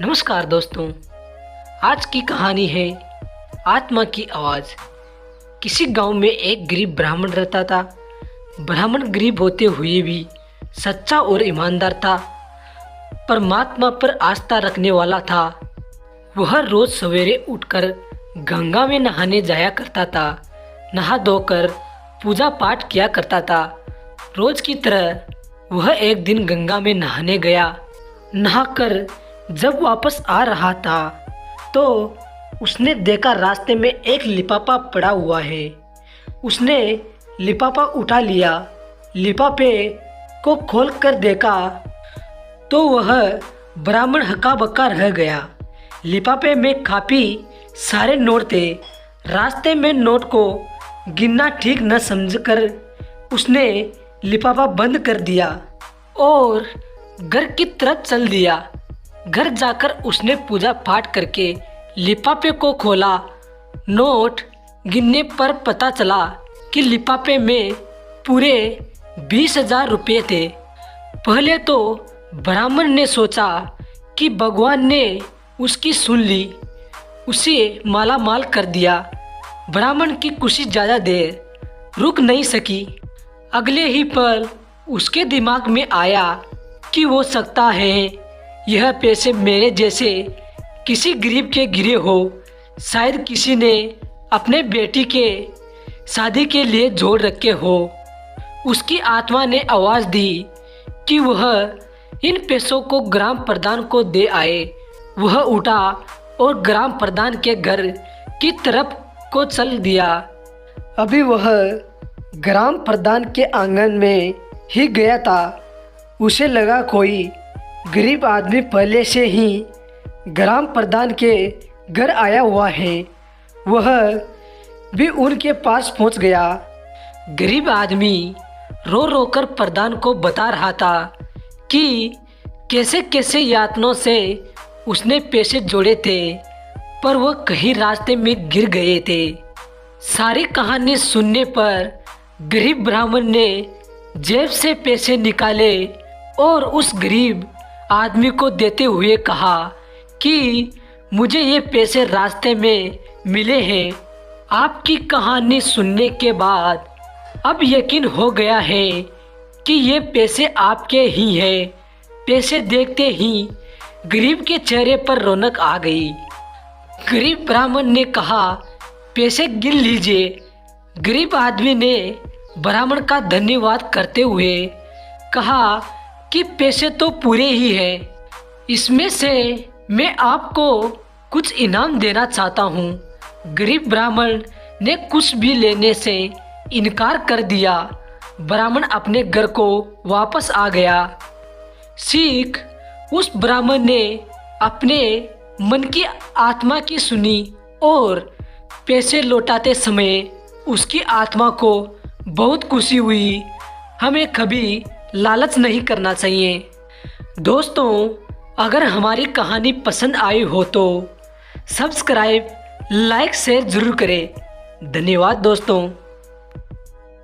नमस्कार दोस्तों। आज की कहानी है आत्मा की आवाज़। किसी गांव में एक गरीब ब्राह्मण रहता था। ब्राह्मण गरीब होते हुए भी सच्चा और ईमानदार था। परमात्मा पर आस्था रखने वाला था। वह रोज़ सवेरे उठकर गंगा में नहाने जाया करता था। नहा धोकर पूजा पाठ किया करता था। रोज़ की तरह वह एक दिन गंगा में नहाने गया। नहाकर जब वापस आ रहा था तो उसने देखा रास्ते में एक लिफाफा पड़ा हुआ है। उसने लिफाफा उठा लिया। लिफाफे को खोल कर देखा तो वह ब्राह्मण हक्का बक्का रह गया। लिफाफे में काफ़ी सारे नोट थे। रास्ते में नोट को गिनना ठीक न समझकर उसने लिफाफा बंद कर दिया और घर की तरफ चल दिया। घर जाकर उसने पूजा पाठ करके लिफाफे को खोला। नोट गिनने पर पता चला कि लिफाफे में पूरे 20,000 रुपये थे। पहले तो ब्राह्मण ने सोचा कि भगवान ने उसकी सुन ली, उसे माला माल कर दिया। ब्राह्मण की खुशी ज़्यादा देर रुक नहीं सकी। अगले ही पल उसके दिमाग में आया कि हो सकता है यह पैसे मेरे जैसे किसी गरीब के गिरे हो। शायद किसी ने अपने बेटी के शादी के लिए जोड़ रखे हो। उसकी आत्मा ने आवाज़ दी कि वह इन पैसों को ग्राम प्रधान को दे आए। वह उठा और ग्राम प्रधान के घर की तरफ को चल दिया। अभी वह ग्राम प्रधान के आंगन में ही गया था। उसे लगा कोई गरीब आदमी पहले से ही ग्राम प्रधान के घर आया हुआ है। वह भी उनके पास पहुंच गया। गरीब आदमी रो रो कर प्रधान को बता रहा था कि कैसे कैसे यातनों से उसने पैसे जोड़े थे, पर वह कहीं रास्ते में गिर गए थे। सारी कहानी सुनने पर गरीब ब्राह्मण ने जेब से पैसे निकाले और उस गरीब आदमी को देते हुए कहा कि मुझे ये पैसे रास्ते में मिले हैं। आपकी कहानी सुनने के बाद अब यकीन हो गया है कि ये पैसे आपके ही हैं। पैसे देखते ही गरीब के चेहरे पर रौनक आ गई। गरीब ब्राह्मण ने कहा, पैसे गिन लीजिए। गरीब आदमी ने ब्राह्मण का धन्यवाद करते हुए कहा कि पैसे तो पूरे ही हैं, इसमें से मैं आपको कुछ इनाम देना चाहता हूँ। गरीब ब्राह्मण ने कुछ भी लेने से इनकार कर दिया। ब्राह्मण अपने घर को वापस आ गया। सीख उस ब्राह्मण ने अपने मन की आत्मा की सुनी और पैसे लौटाते समय उसकी आत्मा को बहुत खुशी हुई। हमें कभी लालच नहीं करना चाहिए। दोस्तों, अगर हमारी कहानी पसंद आई हो तो सब्सक्राइब, लाइक, शेयर ज़रूर करें। धन्यवाद दोस्तों।